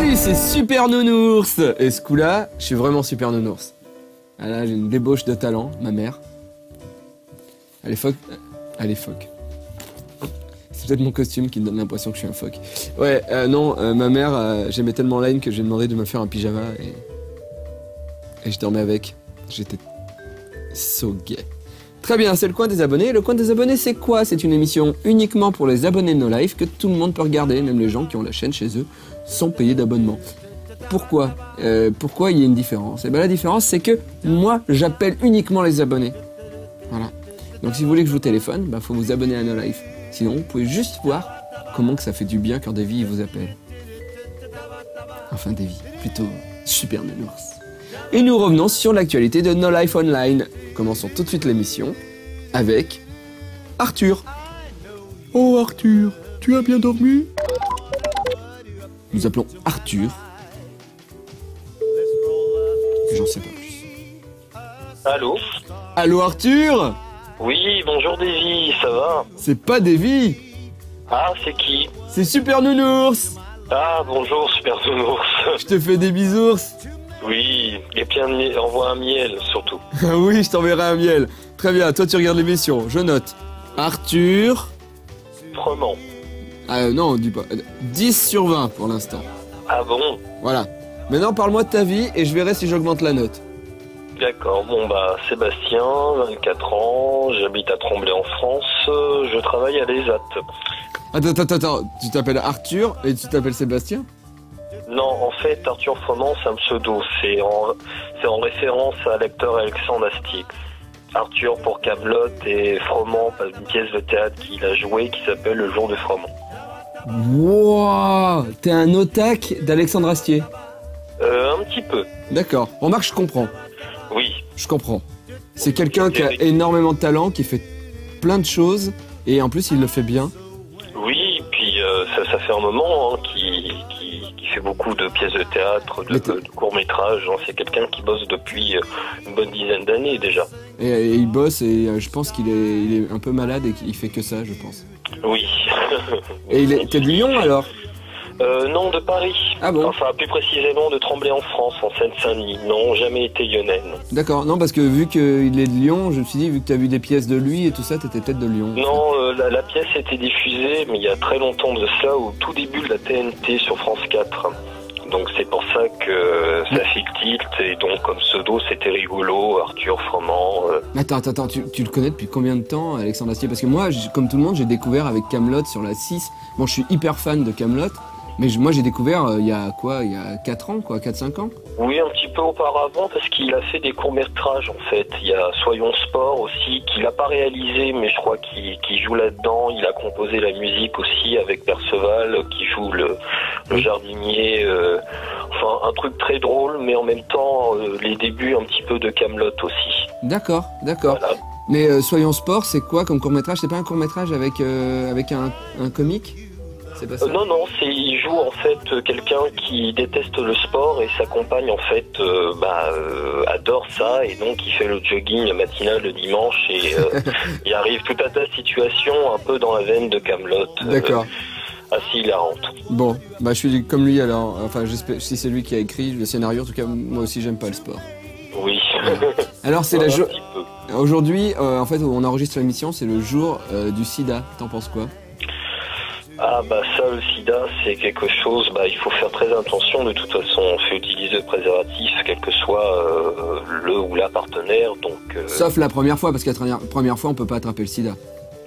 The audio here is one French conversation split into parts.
Salut, c'est Super Nounours. Et ce coup-là, je suis vraiment Super Nounours. Ah là, j'ai une débauche de talent, ma mère. Elle est phoque. Elle est phoque. C'est peut-être mon costume qui me donne l'impression que je suis un phoque. Ouais, non, ma mère, j'aimais tellement Line que j'ai demandé de me faire un pyjama et je dormais avec. J'étais so gay. Très bien, c'est le coin des abonnés. Le coin des abonnés, c'est quoi? C'est une émission uniquement pour les abonnés de No Life que tout le monde peut regarder, même les gens qui ont la chaîne chez eux, sans payer d'abonnement. Pourquoi pourquoi il y a une différence? Et bien la différence, c'est que moi, j'appelle uniquement les abonnés. Voilà. Donc si vous voulez que je vous téléphone, il faut vous abonner à No Life. Sinon, vous pouvez juste voir comment que ça fait du bien quand Davy vous appelle. Enfin, Davy, plutôt Super Nounours. Et nous revenons sur l'actualité de No Life Online. Commençons tout de suite l'émission avec Arthur. Oh Arthur, tu as bien dormi? Nous appelons Arthur. J'en sais pas plus. Allô? Allô Arthur? Oui, bonjour Davy, ça va? C'est pas Davy, Ah, c'est qui? c'est Super Nounours. Ah, bonjour Super Nounours. Je te fais des bisous. Oui, et puis envoie un miel surtout. Ah oui, je t'enverrai un miel. Très bien, toi tu regardes l'émission, je note. Arthur... Froment. Ah non, dis pas. 10 sur 20 pour l'instant. Ah bon? Voilà. Maintenant parle-moi de ta vie et je verrai si j'augmente la note. D'accord, bon bah Sébastien, 24 ans, j'habite à Tremblay en France, je travaille à l'ESAT. Attends, tu t'appelles Arthur et tu t'appelles Sébastien? Non, en fait, Arthur Froment, c'est un pseudo, c'est en référence à l'acteur Alexandre Astier. Arthur pour Kaamelott et Froment, une pièce de théâtre qu'il a jouée qui s'appelle Le Jour de Froment. Wouah, t'es un otaque d'Alexandre Astier. Un petit peu. D'accord, remarque, je comprends. Oui. Je comprends. C'est quelqu'un qui a énormément de talent, qui fait plein de choses, et en plus il le fait bien. Oui, puis ça fait un moment qu'il fait beaucoup de pièces de théâtre, de courts-métrages. C'est quelqu'un qui bosse depuis une bonne dizaine d'années déjà. Et il bosse, et je pense qu'il est un peu malade et qu'il fait que ça, je pense. Oui. Et t'es de Lyon alors? Non, de Paris. Ah bon? Enfin, plus précisément de Tremblay en France, en Seine-Saint-Denis. Non, jamais été lyonnais. D'accord, non, parce que vu qu'il est de Lyon, je me suis dit, vu que t'as vu des pièces de lui et tout ça, t'étais peut-être de Lyon. Non, la pièce a été diffusée, mais il y a très longtemps de cela, au tout début de la TNT sur France 4. Donc c'est pour ça que ça fait tilt, et donc comme pseudo, c'était rigolo, Arthur Froment. Attends, tu le connais depuis combien de temps, Alexandre Astier? Parce que moi, comme tout le monde, j'ai découvert avec Kaamelott sur la 6. Bon, je suis hyper fan de Kaamelott. Mais moi j'ai découvert il y a 4 ans, 4-5 ans? Oui, un petit peu auparavant, parce qu'il a fait des courts-métrages en fait. Il y a Soyons Sport aussi, qu'il n'a pas réalisé, mais je crois qu'il joue là-dedans. Il a composé la musique aussi avec Perceval, qui joue le jardinier. Enfin, un truc très drôle, mais en même temps, les débuts un petit peu de Kaamelott aussi. D'accord. Voilà. Mais Soyons Sport, c'est quoi comme court-métrage? C'est pas un court-métrage avec un comique? C'est pas ça? Non, il joue en fait quelqu'un qui déteste le sport et sa compagne en fait adore ça, et donc il fait le jogging matinal le dimanche et il arrive tout un tas de situations un peu dans la veine de Kaamelott. D'accord. Assez hilarante. Bon, je suis comme lui alors. Enfin, j'espère, si c'est lui qui a écrit le scénario, en tout cas, moi aussi j'aime pas le sport. Oui. Alors c'est un la petit peu. Aujourd'hui, en fait, on enregistre l'émission, c'est le jour du sida. T'en penses quoi? Ah ça, le sida, c'est quelque chose, il faut faire très attention. De toute façon, on fait utiliser le préservatif, quel que soit le ou la partenaire, donc... Sauf la première fois, parce que la première fois, on peut pas attraper le sida.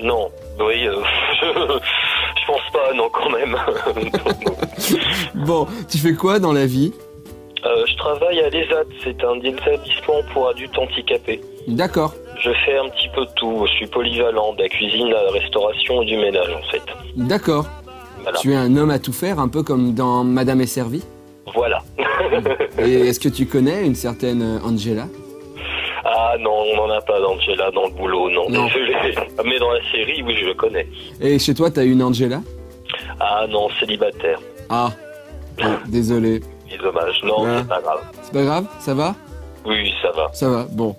Non, oui, je pense pas, non, quand même. Bon, tu fais quoi dans la vie? Je travaille à l'ESAT, c'est un établissement pour adultes handicapés. D'accord. Je fais un petit peu de tout, je suis polyvalent, de la cuisine à la restauration et du ménage en fait. D'accord. Voilà. Tu es un homme à tout faire, un peu comme dans Madame est servie? Voilà. Et est-ce que tu connais une certaine Angela? Ah non, on n'en a pas d'Angela dans le boulot, non. Désolé. Mais dans la série, oui, je le connais. Et chez toi, t'as une Angela? Ah non, célibataire. Ah, désolé. C'est dommage, non, c'est pas grave. C'est pas grave, ça va? Oui, ça va. Ça va, bon.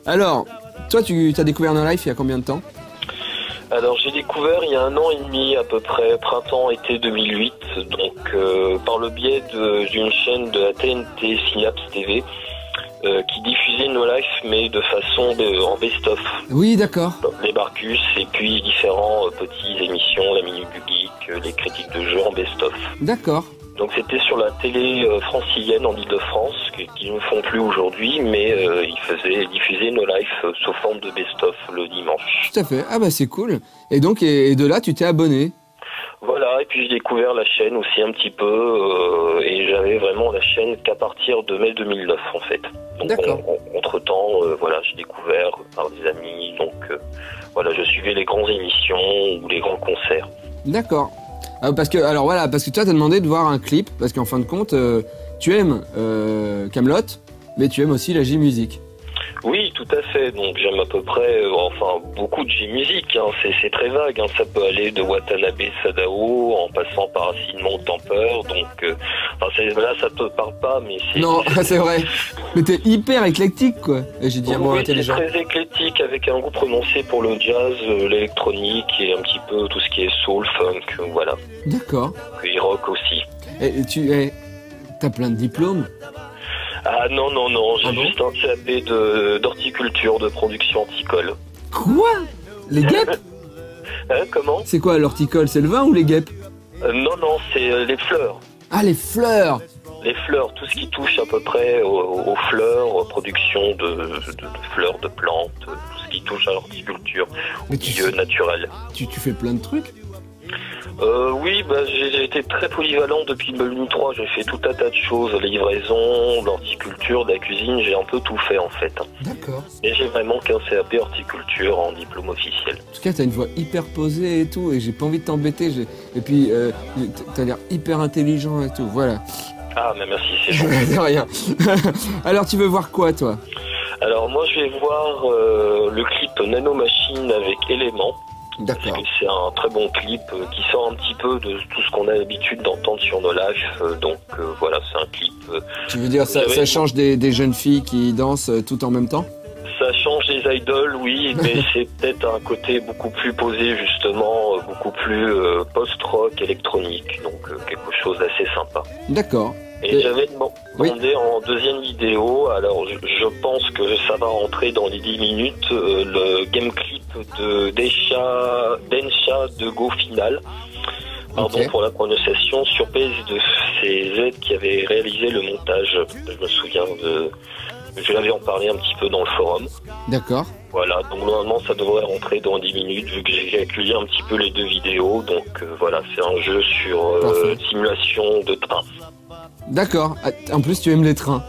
Alors, toi, tu as découvert No Life il y a combien de temps? Alors j'ai découvert il y a 1 an et demi à peu près, printemps-été 2008, donc par le biais d'une chaîne de la TNT, Synapse TV, qui diffusait No Life mais de façon en best-of. Oui, d'accord. Les Barcus et puis différents petites émissions, la Minute du Geek, les critiques de jeux en best-of. D'accord. Donc c'était sur la télé francilienne en Ile-de-France, qui ne font plus aujourd'hui, mais ils diffusaient No Life sous forme de best-of le dimanche. Tout à fait. Ah bah c'est cool. Et donc, et de là, tu t'es abonné? Voilà, et puis j'ai découvert la chaîne aussi un petit peu, et j'avais vraiment la chaîne qu'à partir de mai 2009 en fait. Donc d'accord. Entre-temps, voilà, j'ai découvert par des amis, donc voilà, je suivais les grandes émissions ou les grands concerts. D'accord. Parce que toi, t'as demandé de voir un clip, parce qu'en fin de compte, tu aimes Kaamelott, mais tu aimes aussi la J-Musique. Oui, tout à fait. Donc j'aime à peu près, beaucoup de J-Musique. Hein. C'est très vague. Hein. Ça peut aller de Watanabe Sadao en passant par Simon Temper. Donc, là, ça te parle pas, mais c'est... Non, c'est vrai. Mais t'es hyper éclectique, quoi. Et j'ai dit un mot intelligent. C'est très éclectique, avec un goût prononcé pour le jazz, l'électronique et un petit peu tout ce qui est soul, funk, voilà. D'accord. Et rock aussi. Et t'as plein de diplômes? Ah non, j'ai juste un CAP d'horticulture, de production horticole. Quoi? Les guêpes? Comment? C'est quoi l'horticole? C'est le vin ou les guêpes? Non, c'est les fleurs. Ah, les fleurs! Les fleurs, tout ce qui touche à peu près aux fleurs, aux productions de fleurs, de plantes, tout ce qui touche à l'horticulture, au milieu naturel. Tu fais plein de trucs? Oui, j'ai été très polyvalent depuis 2003. J'ai fait tout un tas de choses, la livraison, l'horticulture, de la cuisine, j'ai un peu tout fait en fait. D'accord. Et j'ai vraiment qu'un CAP horticulture en diplôme officiel. En tout cas, t'as une voix hyper posée et tout, et j'ai pas envie de t'embêter. Et puis, t'as l'air hyper intelligent et tout, voilà. Ah, mais merci, c'est gentil. De rien. Alors, tu veux voir quoi, toi? Alors, moi, je vais voir le clip Nanomachine avec Élément. D'accord. Parce que c'est un très bon clip qui sort un petit peu de tout ce qu'on a l'habitude d'entendre sur No Life. Donc voilà, c'est un clip. Tu veux dire ça change des jeunes filles qui dansent tout en même temps? Ça change des idoles, oui, mais c'est peut-être un côté beaucoup plus posé justement, beaucoup plus post-rock électronique, donc quelque chose d'assez sympa. D'accord. Et j'avais demandé en deuxième vidéo, alors je pense que ça va rentrer dans les 10 minutes, le game clip de Densha de Go Final. Pardon pour la prononciation, sur PS2. C'est Z qui avait réalisé le montage. Je me souviens je l'avais en parlé un petit peu dans le forum. D'accord. Voilà, donc normalement ça devrait rentrer dans 10 minutes vu que j'ai calculé un petit peu les deux vidéos. Donc voilà, c'est un jeu sur simulation de train. D'accord. En plus, tu aimes les trains.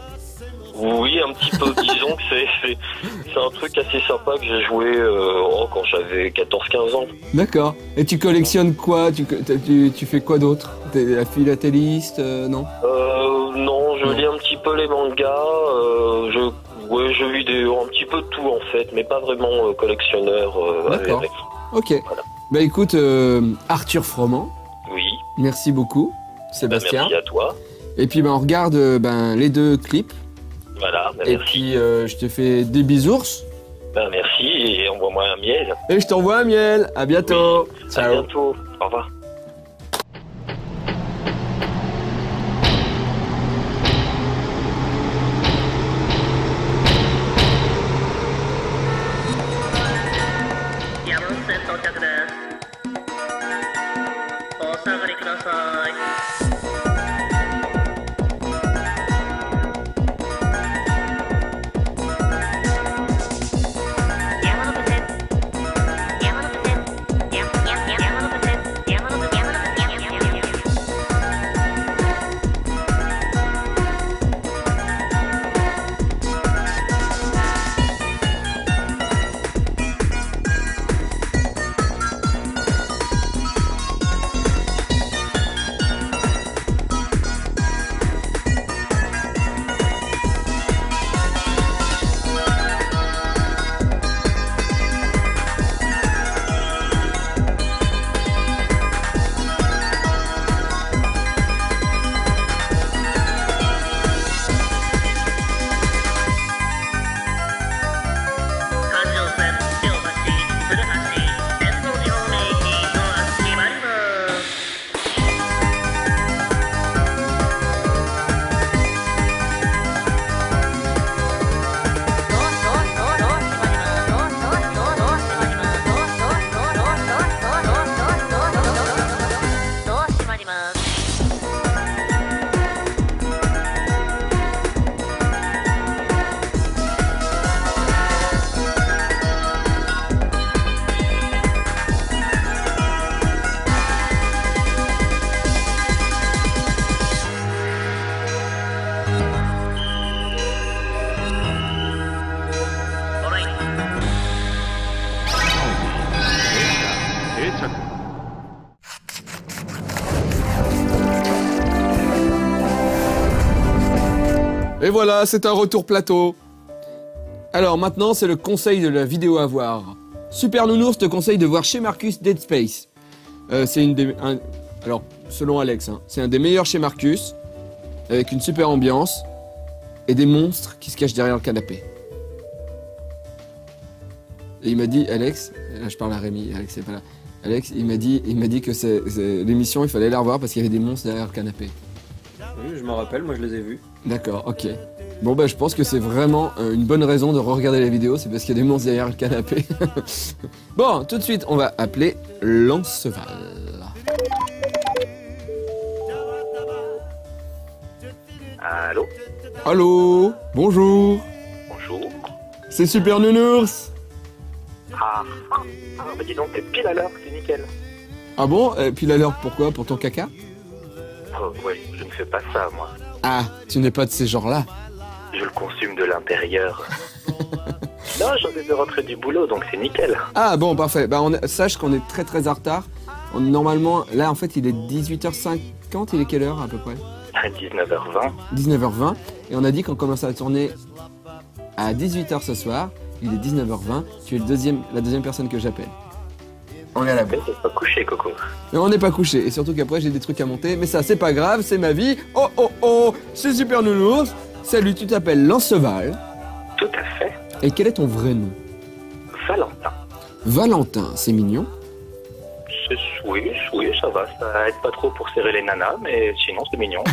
Oui, un petit peu. Disons que c'est un truc assez sympa que j'ai joué quand j'avais 14-15 ans. D'accord. Et tu collectionnes quoi? Tu fais quoi d'autre? T'es la philatéliste, non? Non, je lis un petit peu les mangas, jeux vidéo, un petit peu de tout en fait, mais pas vraiment collectionneur. D'accord. Ok. Voilà. Bah écoute, Arthur Froment. Oui. Merci beaucoup, Sébastien. Merci à toi. Et puis on regarde les deux clips. Voilà, et merci. puis je te fais des bisous. Merci et envoie-moi un miel. Et je t'envoie un miel. À bientôt. Oui, ciao. À bientôt. Au revoir. Et voilà, c'est un retour plateau. Alors maintenant, c'est le conseil de la vidéo à voir. Super Nounours te conseille de voir chez Marcus Dead Space. C'est alors, selon Alex, hein, c'est un des meilleurs chez Marcus, avec une super ambiance et des monstres qui se cachent derrière le canapé. Et il m'a dit, Alex, là je parle à Rémi, Alex c'est pas là. Alex, il m'a dit que c'est l'émission, il fallait la revoir parce qu'il y avait des monstres derrière le canapé. Oui, je m'en rappelle, moi je les ai vus. D'accord, ok. Bon bah je pense que c'est vraiment une bonne raison de re-regarder la vidéo, c'est parce qu'il y a des monstres derrière le canapé. Bon, tout de suite, on va appeler Lanceval. Allô? Allô? Bonjour. Bonjour. C'est Super Nounours. Ah, bah dis donc, t'es pile à l'heure, c'est nickel. Ah bon? Et puis alors, pourquoi? Pour ton caca? Oh, ouais, je ne fais pas ça, moi. Ah, tu n'es pas de ces genres-là. Je le consume de l'intérieur. Non, j'en ai de rentrer du boulot, donc c'est nickel. Ah bon, parfait. Bah sache qu'on est très très en retard. Normalement, là en fait il est 18h50, il est quelle heure à peu près? À 19h20. 19h20. Et on a dit qu'on commençait à tourner à 18h ce soir. Il est 19h20. Tu es la deuxième personne que j'appelle. On est à la bourre. T'es pas couché, Coco. Mais on n'est pas couché. Et surtout qu'après j'ai des trucs à monter. Mais ça c'est pas grave, c'est ma vie. Oh oh oh, c'est Super Nounours. Salut, tu t'appelles Lanceval. Tout à fait. Et quel est ton vrai nom? Valentin. Valentin, c'est mignon. Oui, ça va. Ça aide pas trop pour serrer les nanas, mais sinon c'est mignon.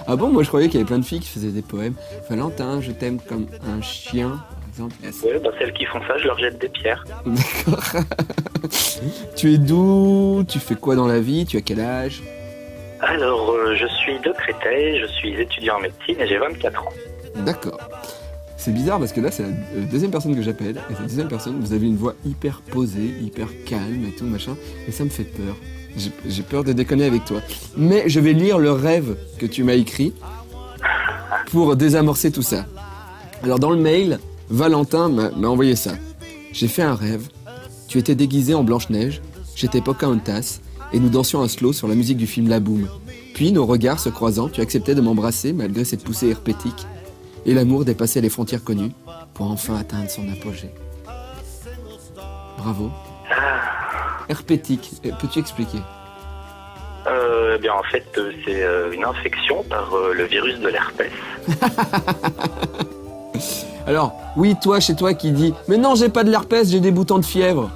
Ah bon, moi je croyais qu'il y avait plein de filles qui faisaient des poèmes. Valentin, je t'aime comme un chien, par exemple. Yes. Oui, bah celles qui font ça, je leur jette des pierres. D'accord. Tu es d'où? Tu fais quoi dans la vie? Tu as quel âge? Alors, je suis de Créteil, je suis étudiant en médecine et j'ai 24 ans. D'accord. C'est bizarre parce que là, c'est la deuxième personne que j'appelle. Et cette deuxième personne, vous avez une voix hyper posée, hyper calme et tout, machin. Et ça me fait peur. J'ai peur de déconner avec toi. Mais je vais lire le rêve que tu m'as écrit pour désamorcer tout ça. Alors, dans le mail, Valentin m'a envoyé ça. J'ai fait un rêve. Tu étais déguisé en Blanche-Neige. J'étais Pocahontas. Et nous dansions un slow sur la musique du film La Boum. Puis, nos regards se croisant, tu acceptais de m'embrasser malgré cette poussée herpétique. Et l'amour dépassait les frontières connues pour enfin atteindre son apogée. Bravo. Herpétique, peux-tu expliquer? Eh bien, en fait, c'est une infection par le virus de l'herpès. Alors, oui, toi, chez toi qui dis « Mais non, j'ai pas de l'herpès, j'ai des boutons de fièvre ».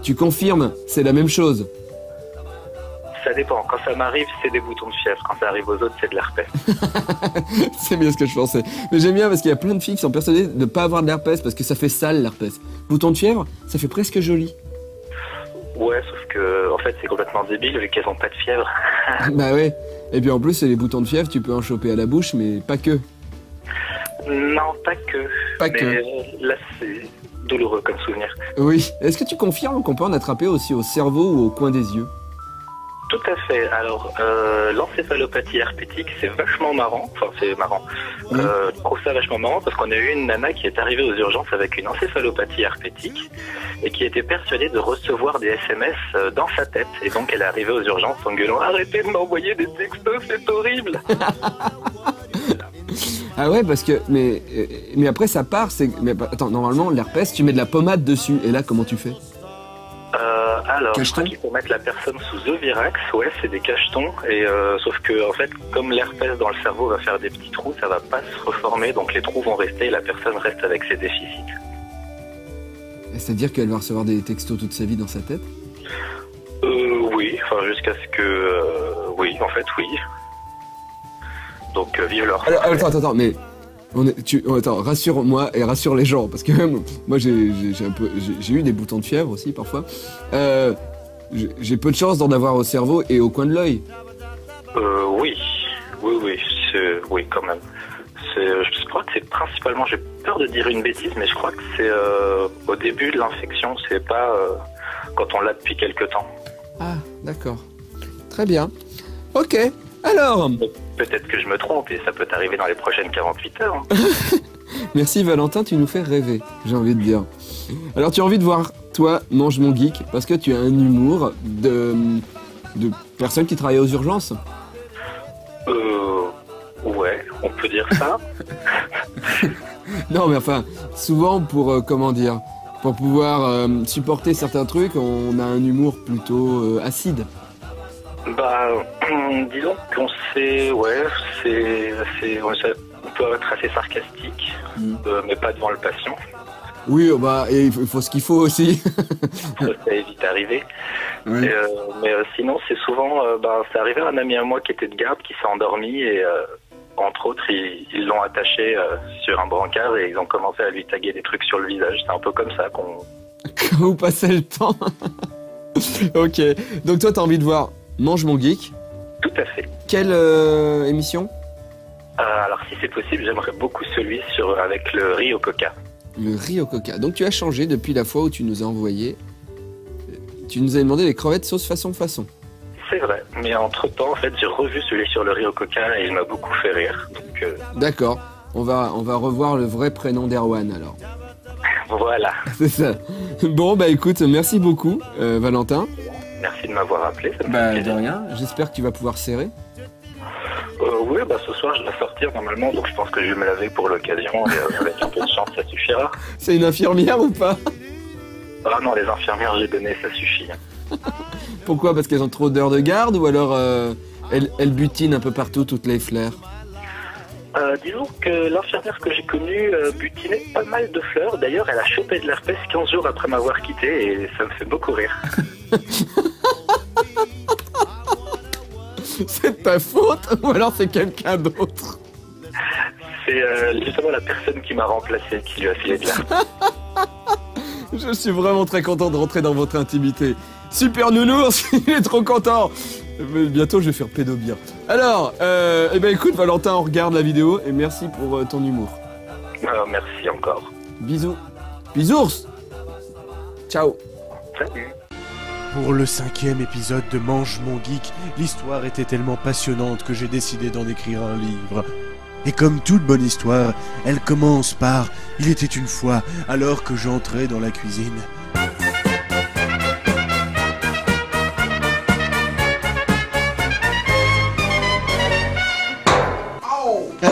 Tu confirmes, c'est la même chose. Ça dépend. Quand ça m'arrive, c'est des boutons de fièvre. Quand ça arrive aux autres, c'est de l'herpès. C'est bien ce que je pensais. Mais j'aime bien parce qu'il y a plein de filles qui sont persuadées de ne pas avoir de l'herpès parce que ça fait sale l'herpès. Bouton de fièvre, ça fait presque joli. Ouais, sauf que, en fait, c'est complètement débile vu qu'elles ont pas de fièvre. Bah ouais. Et puis en plus, les boutons de fièvre, tu peux en choper à la bouche, mais pas que. Non, pas que. Pas mais que. Là, c'est douloureux comme souvenir. Oui. Est-ce que tu confirmes qu'on peut en attraper aussi au cerveau ou au coin des yeux? Tout à fait. Alors, l'encéphalopathie herpétique, c'est vachement marrant. Enfin, c'est marrant. Je trouve ça vachement marrant parce qu'on a eu une nana qui est arrivée aux urgences avec une encéphalopathie herpétique et qui était persuadée de recevoir des SMS dans sa tête. Et donc, elle est arrivée aux urgences en gueulant « Arrêtez de m'envoyer des textos, c'est horrible !» Ah ouais, parce que... Mais après, ça part, c'est... Mais attends, normalement, l'herpès, tu mets de la pommade dessus. Et là, comment tu fais? Alors, Cachetons. je crois qu'il faut mettre la personne sous Ovirax, ouais, c'est des cachetons, et sauf que, en fait, comme l'herpès dans le cerveau va faire des petits trous, ça va pas se reformer, donc les trous vont rester et la personne reste avec ses déficits. C'est-à-dire qu'elle va recevoir des textos toute sa vie dans sa tête? Oui, enfin, jusqu'à ce que... oui, en fait, oui. Donc, vive leur... Alors, attends, mais... Attends, rassure-moi et rassure les gens, parce que même, moi j'ai eu des boutons de fièvre aussi parfois. J'ai peu de chance d'en avoir au cerveau et au coin de l'œil. Oui, quand même. Je crois que c'est principalement, j'ai peur de dire une bêtise, mais je crois que c'est au début de l'infection, c'est pas quand on l'a depuis quelques temps. Ah, d'accord. Très bien. Ok, alors... Peut-être que je me trompe et ça peut arriver dans les prochaines 48 heures. Merci Valentin, tu nous fais rêver, j'ai envie de dire. Alors tu as envie de voir, toi, Mange mon geek, parce que tu as un humour de personnes qui travaillent aux urgences. Ouais, on peut dire ça. Non, mais enfin, souvent pour, comment dire, pour pouvoir supporter certains trucs, on a un humour plutôt acide. Bah, disons qu'on sait, ouais, on peut être assez sarcastique, mais pas devant le patient. Oui, bah, et il faut ce qu'il faut aussi. Ça évite d'arriver. Oui. Mais sinon, c'est souvent, c'est arrivé à un ami à moi qui était de garde, qui s'est endormi et entre autres, ils l'ont attaché sur un brancard et ils ont commencé à lui taguer des trucs sur le visage. C'est un peu comme ça qu'on... Vous passez le temps. Ok, donc toi t'as envie de voir Mange mon geek. Tout à fait. Quelle émission? Alors si c'est possible, j'aimerais beaucoup celui avec le riz au coca. Le riz au coca. Donc tu as changé depuis la fois où tu nous as envoyé. Tu nous as demandé les crevettes sauce façon. C'est vrai, mais entre-temps, en fait, j'ai revu celui sur le riz au coca et il m'a beaucoup fait rire. Donc, D'accord, on va revoir le vrai prénom d'Erwan alors. Voilà. C'est ça. Bon bah écoute, merci beaucoup Valentin. Merci de m'avoir appelé. Ça me fait Bah de plaisir. rien, j'espère que tu vas pouvoir serrer. Oui, ce soir je dois sortir normalement, donc je pense que je vais me laver pour l'occasion et avec un peu de chance ça suffira. C'est une infirmière ou pas? Ah non, les infirmières j'ai donné, ça suffit. Pourquoi? Parce qu'elles ont trop d'heures de garde ou alors elles butinent un peu partout toutes les fleurs? Disons que l'infirmière que j'ai connue butinait pas mal de fleurs. D'ailleurs, elle a chopé de l'herpès 15 jours après m'avoir quitté et ça me fait beaucoup rire. C'est de ta faute ou alors c'est quelqu'un d'autre? C'est justement la personne qui m'a remplacé qui lui a filé de l'herpès. Je suis vraiment très content de rentrer dans votre intimité. Super nounours, il est trop content. Mais bientôt je vais faire pédobien. Alors, écoute Valentin, on regarde la vidéo et merci pour ton humour. Merci encore. Bisous. Bisous. Ciao. Salut. Pour le 5e épisode de Mange mon geek, l'histoire était tellement passionnante que j'ai décidé d'en écrire un livre. Et comme toute bonne histoire, elle commence par « Il était une fois, alors que j'entrais dans la cuisine ».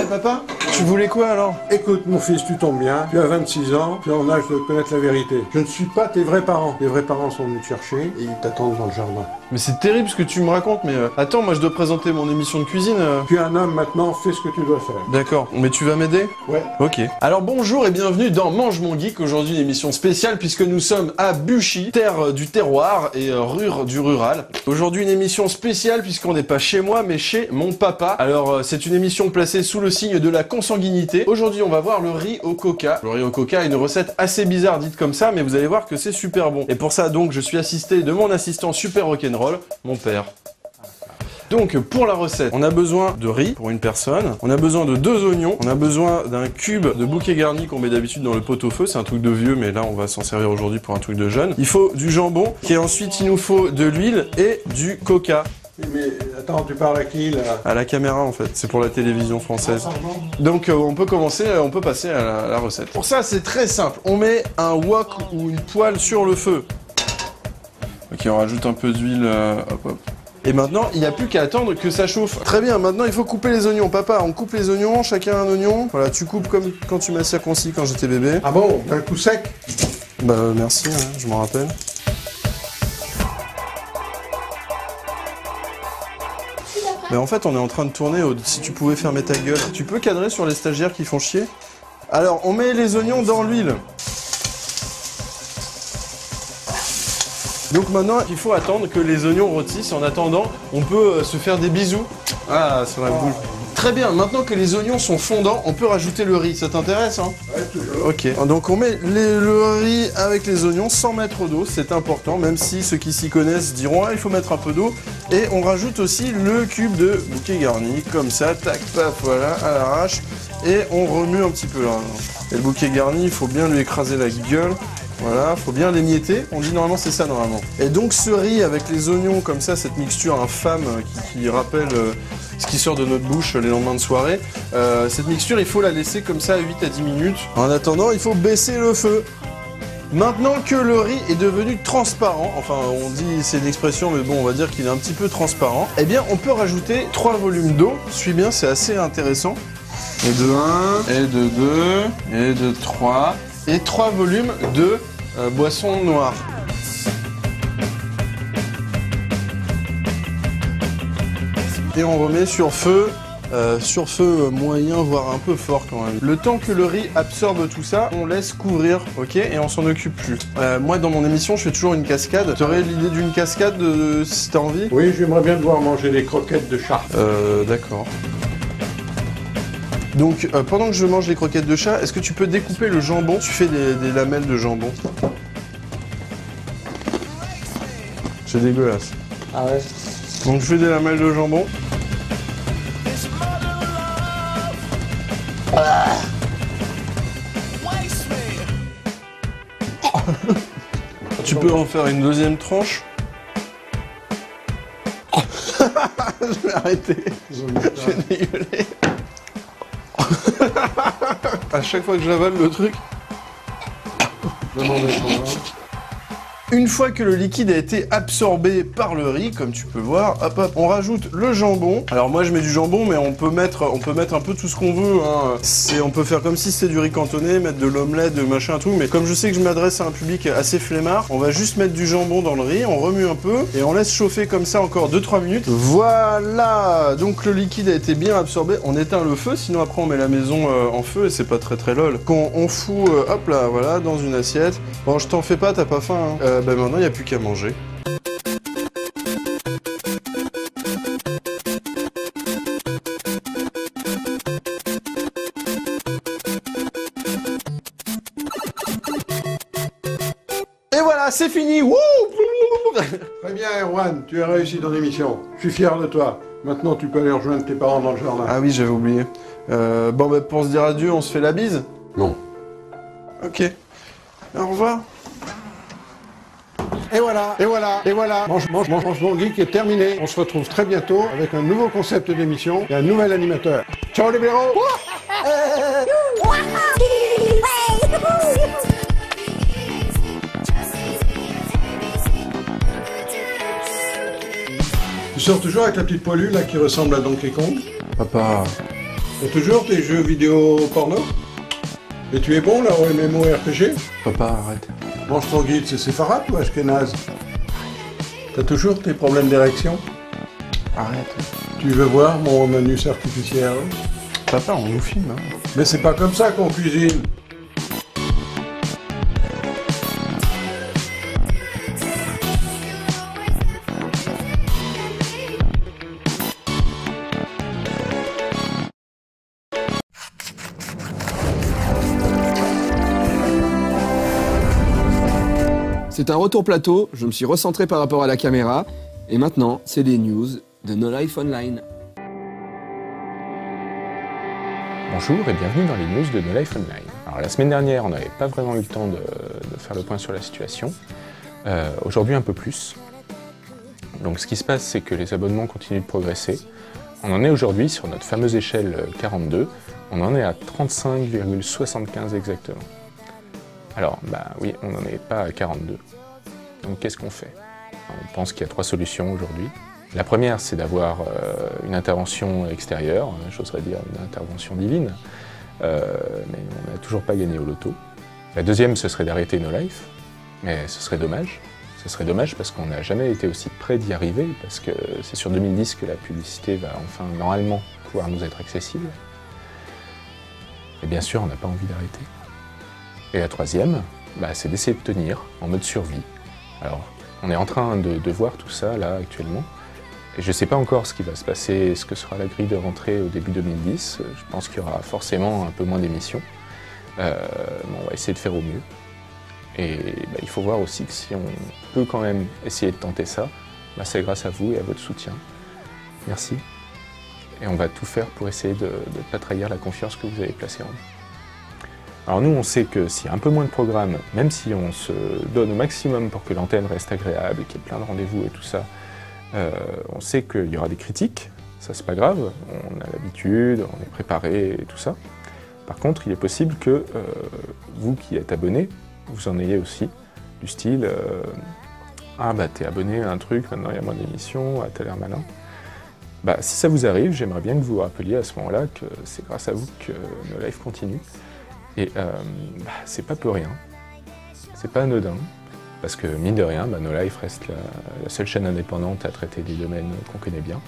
Papa, tu voulais quoi alors? Écoute mon fils, tu tombes bien, tu as 26 ans, tu es en âge de connaître la vérité. Je ne suis pas tes vrais parents. Tes vrais parents sont venus te chercher et ils t'attendent dans le jardin. Mais c'est terrible ce que tu me racontes, mais attends, moi je dois présenter mon émission de cuisine. Tu es un homme maintenant, fais ce que tu dois faire. D'accord, mais tu vas m'aider? Ouais. Ok. Alors bonjour et bienvenue dans Mange mon geek, aujourd'hui une émission spéciale puisque nous sommes à Buchy, terre du terroir et rure du rural. Aujourd'hui une émission spéciale puisqu'on n'est pas chez moi mais chez mon papa. Alors c'est une émission placée sous le signe de la consanguinité. Aujourd'hui on va voir le riz au coca. Le riz au coca est une recette assez bizarre dite comme ça, mais vous allez voir que c'est super bon. Et pour ça donc je suis assisté de mon assistant super rock'n'roll, mon père. Donc pour la recette, on a besoin de riz pour une personne, on a besoin de 2 oignons, on a besoin d'un cube de bouquet garni qu'on met d'habitude dans le pot-au-feu, c'est un truc de vieux mais là on va s'en servir aujourd'hui pour un truc de jeune. Il faut du jambon, et ensuite il nous faut de l'huile et du coca. Mais attends, tu parles à qui là? À la caméra en fait, c'est pour la télévision française. Donc on peut commencer, on peut passer à la recette. Pour ça c'est très simple, on met un wok ou une poêle sur le feu. Ok, on rajoute un peu d'huile, hop hop. Et maintenant, il n'y a plus qu'à attendre que ça chauffe. Très bien, maintenant il faut couper les oignons. Papa, on coupe les oignons, chacun un oignon. Voilà, tu coupes comme quand tu m'as circoncis quand j'étais bébé. Ah bon, d'un coup sec? Bah merci, hein, je m'en rappelle. Mais en fait, on est en train de tourner si tu pouvais fermer ta gueule. Tu peux cadrer sur les stagiaires qui font chier? Alors, on met les oignons dans l'huile. Donc maintenant, il faut attendre que les oignons rôtissent. En attendant, on peut se faire des bisous. Ah, sur la boule. Très bien, maintenant que les oignons sont fondants, on peut rajouter le riz. Ça t'intéresse, hein? Ouais, toujours. Ok, donc on met le riz avec les oignons sans mettre d'eau, c'est important, même si ceux qui s'y connaissent diront « Ah, il faut mettre un peu d'eau ». Et on rajoute aussi le cube de bouquet garni, comme ça, tac, paf, voilà, à l'arrache. Et on remue un petit peu là. Et le bouquet garni, il faut bien lui écraser la gueule. Voilà, faut bien l'émietter. On dit normalement c'est ça normalement. Et donc ce riz avec les oignons comme ça, cette mixture infâme qui rappelle ce qui sort de notre bouche les lendemains de soirée. Cette mixture, il faut la laisser comme ça 8 à 10 minutes. En attendant, il faut baisser le feu. Maintenant que le riz est devenu transparent, enfin on dit c'est une expression mais bon on va dire qu'il est un petit peu transparent, eh bien on peut rajouter 3 volumes d'eau. Suis bien, c'est assez intéressant. Et de 1, et de 2, et de 3. Et 3 volumes de boisson noire. Et on remet sur feu moyen, voire un peu fort quand même. Le temps que le riz absorbe tout ça, on laisse couvrir, ok, et on s'en occupe plus. Moi, dans mon émission, je fais toujours une cascade. Tu aurais l'idée d'une cascade si t'as envie? Oui, j'aimerais bien devoir manger des croquettes de chat. D'accord. Donc, pendant que je mange les croquettes de chat, est-ce que tu peux découper le jambon? Tu fais des lamelles de jambon. C'est dégueulasse. Ah ouais. Donc, je fais des lamelles de jambon. Tu peux en faire une deuxième tranche. Je vais arrêter. Je vais dégueuler. À chaque fois que j'avale le truc. Une fois que le liquide a été absorbé par le riz, comme tu peux voir, hop hop, on rajoute le jambon. Alors moi je mets du jambon, mais on peut mettre un peu tout ce qu'on veut. Hein. On peut faire comme si c'était du riz cantonné, mettre de l'omelette, de machin, tout. Mais comme je sais que je m'adresse à un public assez flemmard, on va juste mettre du jambon dans le riz, on remue un peu et on laisse chauffer comme ça encore 2-3 minutes. Voilà. Donc le liquide a été bien absorbé. On éteint le feu, sinon après on met la maison en feu et c'est pas très lol. Quand on fout, hop là, voilà, dans une assiette. Bon, je t'en fais pas, t'as pas faim. Hein. Maintenant, il n'y a plus qu'à manger. Et voilà, c'est fini. Wouh. Très bien, Erwan, tu as réussi ton émission. Je suis fier de toi. Maintenant, tu peux aller rejoindre tes parents dans le jardin. Ah oui, j'avais oublié. Bon, bah, pour se dire adieu, on se fait la bise? Non. Ok. Au revoir. Et voilà. Mange mon geek est terminé. On se retrouve très bientôt avec un nouveau concept d'émission et un nouvel animateur. Ciao les blaireaux. Tu sors toujours avec la petite poilue là qui ressemble à Donkey Kong? Papa. T'as toujours tes jeux vidéo porno? Et tu es bon là au MMORPG? Papa, arrête. Mange ton guide, c'est Sepharat ou Ashkenaz? T'as toujours tes problèmes d'érection? Arrête. Tu veux voir mon anus artificiel? Papa, on nous filme, hein. Mais c'est pas comme ça qu'on cuisine. C'est un retour plateau, je me suis recentré par rapport à la caméra, et maintenant, c'est des news de No Life Online. Bonjour et bienvenue dans les news de No Life Online. Alors la semaine dernière, on n'avait pas vraiment eu le temps de faire le point sur la situation. Aujourd'hui, un peu plus. Donc ce qui se passe, c'est que les abonnements continuent de progresser. On en est aujourd'hui, sur notre fameuse échelle 42, on en est à 35,75 exactement. Alors, bah oui, on n'en est pas à 42. Donc qu'est-ce qu'on fait? On pense qu'il y a 3 solutions aujourd'hui. La première, c'est d'avoir une intervention extérieure, j'oserais dire une intervention divine, mais on n'a toujours pas gagné au loto. La deuxième, ce serait d'arrêter No Life, mais ce serait dommage. Ce serait dommage parce qu'on n'a jamais été aussi près d'y arriver, parce que c'est sur 2010 que la publicité va enfin, normalement, pouvoir nous être accessible. Et bien sûr, on n'a pas envie d'arrêter. Et la troisième, bah, c'est d'essayer de tenir en mode survie. Alors, on est en train de voir tout ça, là, actuellement. Et je ne sais pas encore ce qui va se passer, ce que sera la grille de rentrée au début 2010. Je pense qu'il y aura forcément un peu moins d'émissions. On va essayer de faire au mieux. Et bah, il faut voir aussi que si on peut quand même essayer de tenter ça, bah, c'est grâce à vous et à votre soutien. Merci. Et on va tout faire pour essayer de ne pas trahir la confiance que vous avez placée en nous. Alors nous, on sait que s'il y a un peu moins de programmes, même si on se donne au maximum pour que l'antenne reste agréable, qu'il y ait plein de rendez-vous et tout ça, on sait qu'il y aura des critiques, ça c'est pas grave, on a l'habitude, on est préparé et tout ça. Par contre, il est possible que vous qui êtes abonnés, vous en ayez aussi, du style « Ah bah t'es abonné à un truc, maintenant il y a moins d'émissions, ah, t'as l'air malin ». si ça vous arrive, j'aimerais bien que vous vous rappeliez à ce moment-là que c'est grâce à vous que No Life continue. Et c'est pas pour rien, c'est pas anodin, parce que mine de rien, No Life reste la seule chaîne indépendante à traiter des domaines qu'on connaît bien.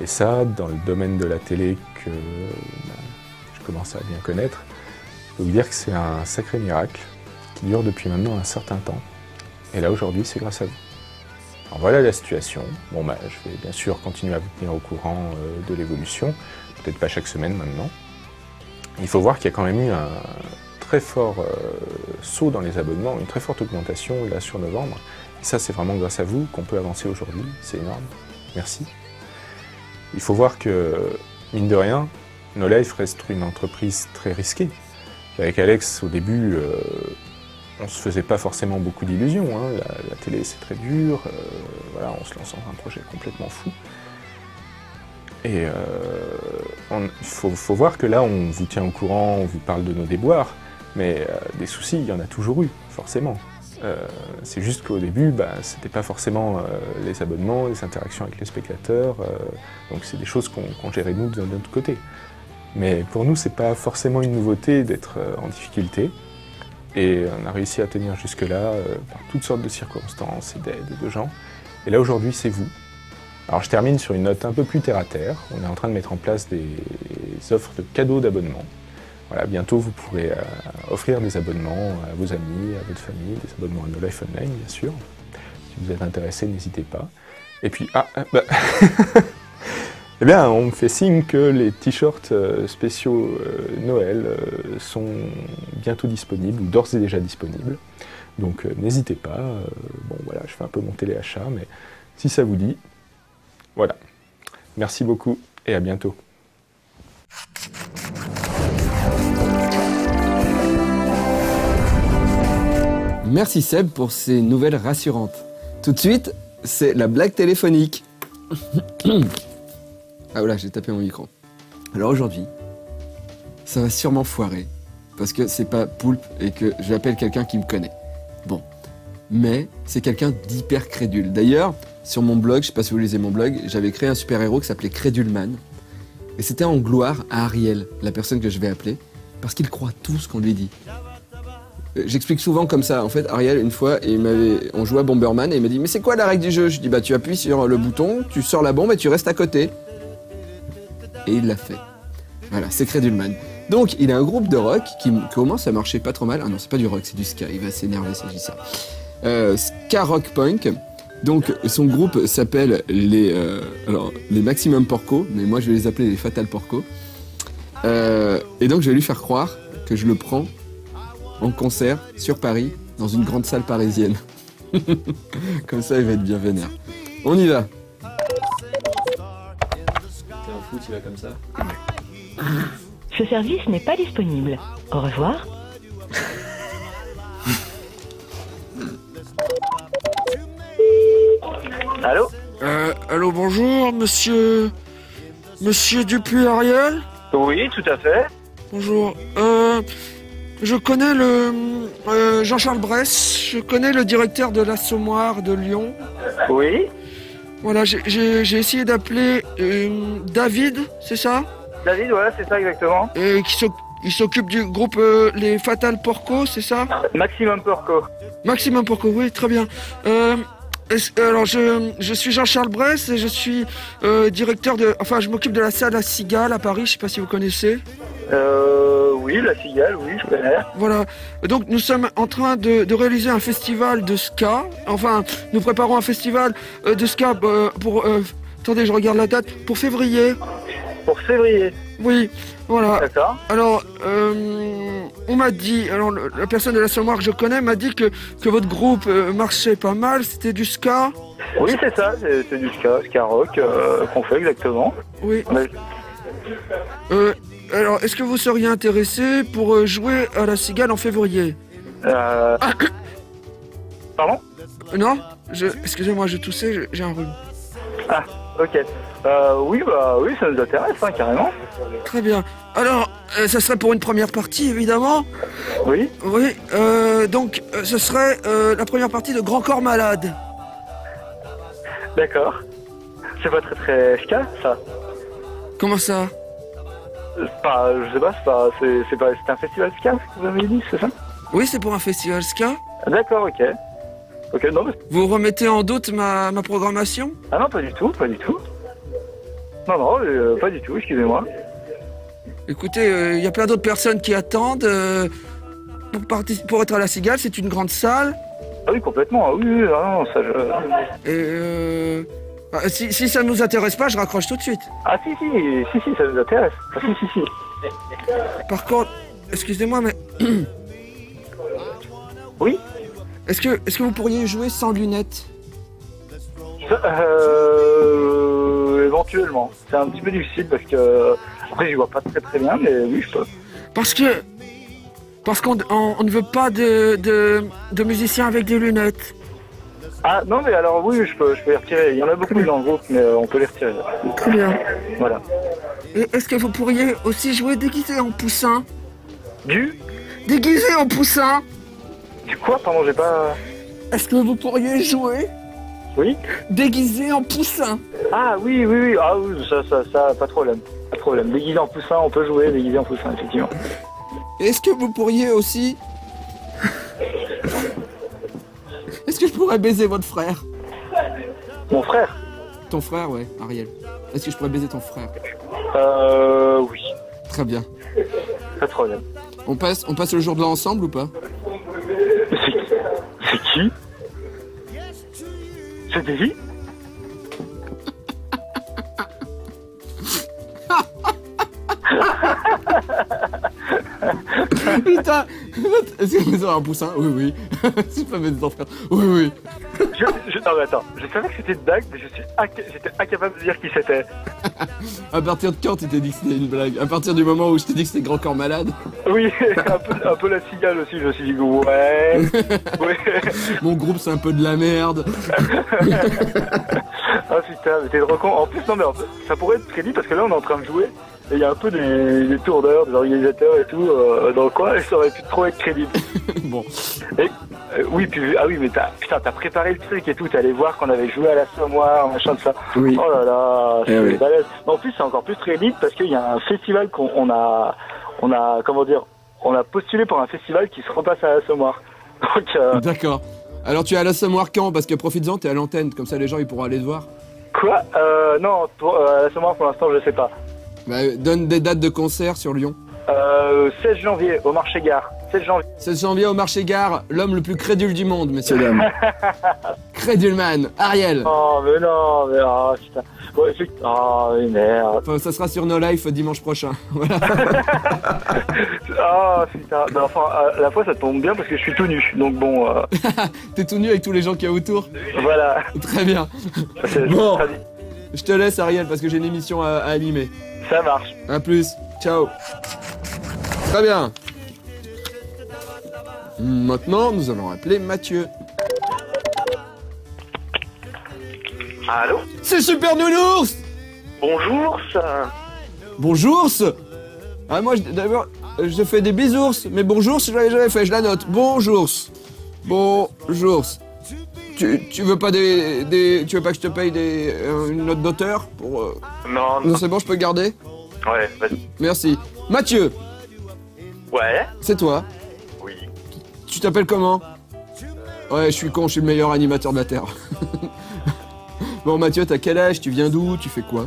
Et ça, dans le domaine de la télé que je commence à bien connaître, je peux vous dire que c'est un sacré miracle qui dure depuis maintenant un certain temps. Et là, aujourd'hui, c'est grâce à vous. Alors voilà la situation. Bon, je vais bien sûr continuer à vous tenir au courant de l'évolution, peut-être pas chaque semaine maintenant. Il faut voir qu'il y a quand même eu un très fort saut dans les abonnements, une très forte augmentation là sur novembre. Et ça, c'est vraiment grâce à vous qu'on peut avancer aujourd'hui. C'est énorme. Merci. Il faut voir que, mine de rien, No Life reste une entreprise très risquée. Avec Alex, au début, on se faisait pas forcément beaucoup d'illusions. Hein. La télé, c'est très dur. Voilà, on se lance dans un projet complètement fou. Et il faut voir que là, on vous tient au courant, on vous parle de nos déboires, mais des soucis, il y en a toujours eu, forcément. C'est juste qu'au début, c'était pas forcément les abonnements, les interactions avec les spectateurs, donc c'est des choses qu'on gérait nous de notre côté. Mais pour nous, c'est pas forcément une nouveauté d'être en difficulté, et on a réussi à tenir jusque-là par toutes sortes de circonstances et d'aides de gens. Et là, aujourd'hui, c'est vous. Alors je termine sur une note un peu plus terre-à-terre. On est en train de mettre en place des offres de cadeaux d'abonnement. Voilà, bientôt vous pourrez offrir des abonnements à vos amis, à votre famille, des abonnements à No Life Online, bien sûr. Si vous êtes intéressé, n'hésitez pas. Et puis, eh bien, on me fait signe que les t-shirts spéciaux Noël sont bientôt disponibles, ou d'ores et déjà disponibles. Donc n'hésitez pas. Bon voilà, je fais un peu monter les achats, mais si ça vous dit, voilà. Merci beaucoup et à bientôt. Merci Seb pour ces nouvelles rassurantes. Tout de suite, c'est la blague téléphonique. Ah voilà, j'ai tapé mon micro. Alors aujourd'hui, ça va sûrement foirer, parce que c'est pas Poulpe et que j'appelle quelqu'un qui me connaît. Bon, mais c'est quelqu'un d'hyper crédule. D'ailleurs, sur mon blog, je sais pas si vous lisez mon blog, j'avais créé un super-héros qui s'appelait Créduleman. Et c'était en gloire à Ariel, la personne que je vais appeler, parce qu'il croit tout ce qu'on lui dit. J'explique souvent comme ça. En fait, Ariel, une fois, on jouait à Bomberman et il m'a dit « Mais c'est quoi la règle du jeu ?» Je dis « Tu appuies sur le bouton, tu sors la bombe et tu restes à côté. » Et il l'a fait. Voilà, c'est Créduleman. Donc, il a un groupe de rock qui commence à marcher pas trop mal. Ah non, c'est pas du rock, c'est du ska. Il va s'énerver si je dis ça. Ska Rock Punk. Donc, son groupe s'appelle les Maximum Porco, mais moi je vais les appeler les Fatal Porco. Et donc, je vais lui faire croire que je le prends en concert sur Paris, dans une grande salle parisienne. Comme ça, il va être bien vénère. On y va. T'es un fou, tu vas comme ça. Ce service n'est pas disponible. Au revoir. Allô? Allô, bonjour, monsieur Dupuis-Ariel? Oui, tout à fait. Bonjour, je connais le Jean-Charles Bress, je connais le directeur de l'Assommoir de Lyon. Oui. Voilà, j'ai essayé d'appeler David, c'est ça? David, ouais, c'est ça exactement. Il s'occupe du groupe les Fatal Porco, c'est ça? Maximum Porco. Maximum Porco, oui, très bien. Alors, je suis Jean-Charles Bress et je suis directeur de... Enfin, je m'occupe de la salle La Cigale à Paris, je sais pas si vous connaissez. Oui, La Cigale, oui, je connais. Voilà. Donc, nous sommes en train de réaliser un festival de ska. Enfin, nous préparons un festival de ska pour... attendez, je regarde la date. Pour février. Pour février. Oui, voilà. D'accord. Alors, on m'a dit, alors la personne de l'Assommoir que je connais m'a dit que votre groupe marchait pas mal, c'était du ska. Oui, c'est ça, c'est du ska rock qu'on fait exactement. Oui. Mais... alors, est-ce que vous seriez intéressé pour jouer à La Cigale en février? Pardon? Non, excusez-moi, je toussais, j'ai un rhume. Ah, ok. Oui, ça nous intéresse, hein, carrément. Très bien. Alors, ça serait pour une première partie, évidemment. Oui. Oui, donc, ce serait la première partie de Grand Corps Malade. D'accord. C'est pas très très ska, ça. Comment ça? C'est pas, je sais pas, c'est un festival ska, ce que vous avez dit, c'est ça? Oui, c'est pour un festival ska. D'accord, ok. Ok, non, mais... Vous remettez en doute ma programmation? Ah non, pas du tout, pas du tout. Non, pas du tout, excusez-moi. Écoutez, il y a plein d'autres personnes qui attendent pour être à la Cigale, c'est une grande salle. Ah oui, complètement, ah oui, ah non, ça je... Et si ça ne nous intéresse pas, je raccroche tout de suite. Ah si, ça nous intéresse. Ah si. Par contre, excusez-moi, mais... Oui? Est-ce que vous pourriez jouer sans lunettes? Éventuellement. C'est un petit peu difficile parce que... Après, je vois pas très bien, mais oui, je peux. Parce qu'on ne veut pas de musiciens avec des lunettes. Ah non, mais alors oui, je peux les retirer. Il y en a beaucoup dans le groupe, mais on peut les retirer. Très bien. Voilà. Et est-ce que vous pourriez aussi jouer déguisé en poussin? Déguisé en poussin? Du quoi? Pardon, j'ai pas... Est-ce que vous pourriez jouer? Oui. Déguisé en poussin? Ah oui. Ah oui, ça, pas de problème. Pas de problème. Déguisé en poussin, on peut jouer déguisé en poussin, effectivement. Est-ce que vous pourriez aussi... Est-ce que je pourrais baiser votre frère? Mon frère? Ton frère, ouais, Ariel. Est-ce que je pourrais baiser ton frère? Oui. Très bien. Pas de problème. On passe le jour de l'an ensemble ou pas? C'est qui? C'était qui? Putain! Est-ce que vous avez un poussin? Oui. C'est pas mes enfants. Oui. Non mais attends, je savais que c'était une blague, mais j'étais incapable de dire qui c'était. À partir de quand tu t'es dit que c'était une blague? À partir du moment où je t'ai dit que c'était Grand Corps Malade? Oui, un peu la Cigale aussi, je me suis dit ouais. Mon groupe c'est un peu de la merde. Ah putain, mais t'es le recon. En plus, non mais ça pourrait être crédible parce que là on est en train de jouer. Et il y a un peu des tourneurs, des organisateurs et tout dans le coin, et ça aurait pu trop être crédible. Bon. Et, oui, mais t'as préparé le truc et tout, t'es allé voir qu'on avait joué à l'Assommoir, machin de ça. Oui. Oh là là, c'est oui. balèze. En plus, c'est encore plus crédible parce qu'il y a un festival qu'on a, comment dire, on a postulé pour un festival qui se repasse à l'Assommoir. Donc, D'accord. Alors tu es à l'Assommoir quand? Parce que profites-en, t'es à l'antenne, comme ça les gens ils pourront aller te voir. Quoi? Non, à l'Assommoir pour l'instant je sais pas. Bah, donne des dates de concert sur Lyon. 16 janvier au marché gare. 16 janvier au marché gare, l'homme le plus crédule du monde, messieurs dames. Créduleman, Ariel. Oh mais non, mais putain. Ouais, mais merde. Enfin, ça sera sur No Life dimanche prochain. Voilà. Putain. Mais enfin, à la fois ça tombe bien parce que je suis tout nu, donc bon. T'es tout nu avec tous les gens qu'il y a autour. Voilà. Très bien. Bon, je te laisse Ariel parce que j'ai une émission à animer. Ça marche. A plus. Ciao. Très bien. Maintenant, nous allons appeler Mathieu. Allô? C'est Super Nounours! Bonjour, ça. Bonjour! Ah, moi, d'abord, je fais des bisours, mais bonjour, je l'avais jamais fait, je la note. Bonjour. Tu veux pas tu veux pas que je te paye une note d'auteur pour... Non, c'est bon, je peux garder? Ouais, vas-y. Merci. Mathieu! Ouais? C'est toi? Oui. Tu t'appelles comment? Ouais, je suis con, je suis le meilleur animateur de la Terre. Bon, Mathieu, t'as quel âge? Tu viens d'où? Tu fais quoi?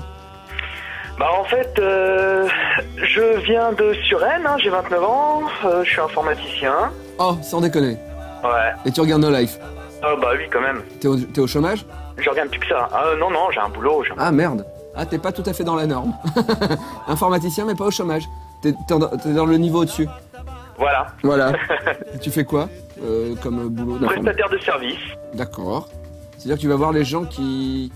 Bah en fait, je viens de Suresnes, j'ai 29 ans, je suis informaticien. Oh, sans déconner. Ouais. Et tu regardes No Life? Bah oui, quand même. T'es au chômage? Je regarde plus que ça. Non, j'ai un boulot. Ah merde. Ah, t'es pas tout à fait dans la norme. Informaticien, mais pas au chômage. T'es dans le niveau au-dessus. Voilà. Tu fais quoi comme boulot Prestataire de service. D'accord. C'est-à-dire que tu vas voir les gens qui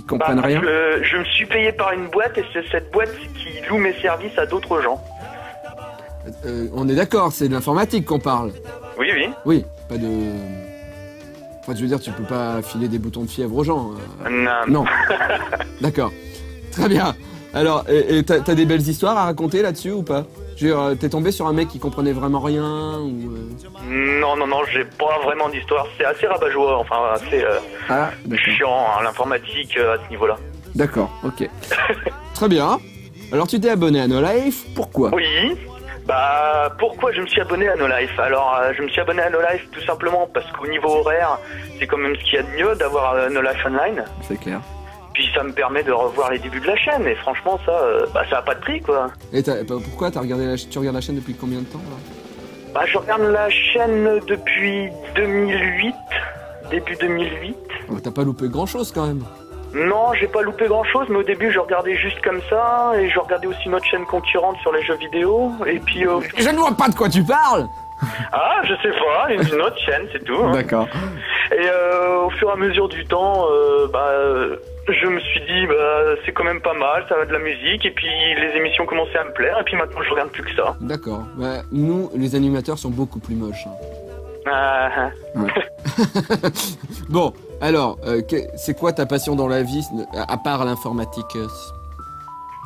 comprennent rien? Je me suis payé par une boîte et c'est cette boîte qui loue mes services à d'autres gens. On est d'accord, c'est de l'informatique qu'on parle. Oui. Oui, pas de... Enfin, je veux dire, tu peux pas filer des boutons de fièvre aux gens. Non. D'accord. Très bien. Alors, et t'as des belles histoires à raconter là-dessus ou pas? Je veux dire, t'es tombé sur un mec qui comprenait vraiment rien ou... Non, j'ai pas vraiment d'histoire. C'est assez rabat-joie, enfin assez chiant, hein, l'informatique à ce niveau-là. D'accord, ok. Très bien. Alors tu t'es abonné à No Life, pourquoi? Oui. Bah, pourquoi je me suis abonné à No Life? Alors, je me suis abonné à No Life tout simplement parce qu'au niveau horaire, c'est quand même ce qu'il y a de mieux d'avoir No Life Online. C'est clair. Puis ça me permet de revoir les débuts de la chaîne, et franchement, ça a pas de prix, quoi. Et pourquoi tu regardes la chaîne depuis combien de temps, là? Bah, je regarde la chaîne depuis 2008, début 2008. Oh, t'as pas loupé grand-chose, quand même. Non, j'ai pas loupé grand-chose, mais au début, je regardais juste comme ça, et je regardais aussi une autre chaîne concurrente sur les jeux vidéo, et puis... Je ne vois pas de quoi tu parles. Ah, je sais pas, une autre chaîne, c'est tout. Hein. D'accord. Et au fur et à mesure du temps, je me suis dit, c'est quand même pas mal, ça va de la musique, et puis les émissions commençaient à me plaire, et puis maintenant je regarde plus que ça. D'accord. Bah, nous, les animateurs sont beaucoup plus moches. Hein. Ouais. Bon, alors, c'est quoi ta passion dans la vie, à part l'informatique?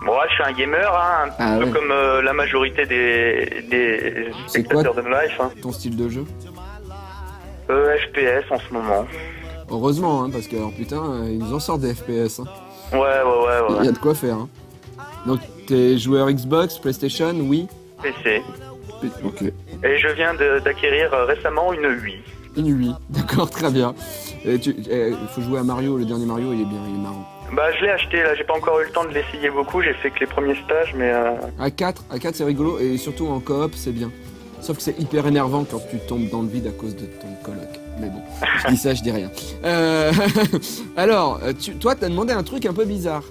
Moi, je suis un gamer, hein, un peu comme la majorité des spectateurs de No Life. Hein. Ton style de jeu? FPS en ce moment. Heureusement, hein, parce que alors, putain, ils nous en sortent des FPS. Hein. Ouais. Il y a de quoi faire. Hein. Donc, t'es joueur Xbox, PlayStation, Wii? PC. Ok. Et je viens d'acquérir récemment une Wii. Une Wii, d'accord, très bien. Il faut jouer à Mario, le dernier Mario, il est bien, il est marrant. Bah, je l'ai acheté, là, j'ai pas encore eu le temps de l'essayer beaucoup, j'ai fait que les premiers stages, mais... À 4 c'est rigolo, et surtout en coop, c'est bien. Sauf que c'est hyper énervant quand tu tombes dans le vide à cause de ton coloc. Mais bon, je dis ça, je dis rien. Alors, toi, t'as demandé un truc un peu bizarre.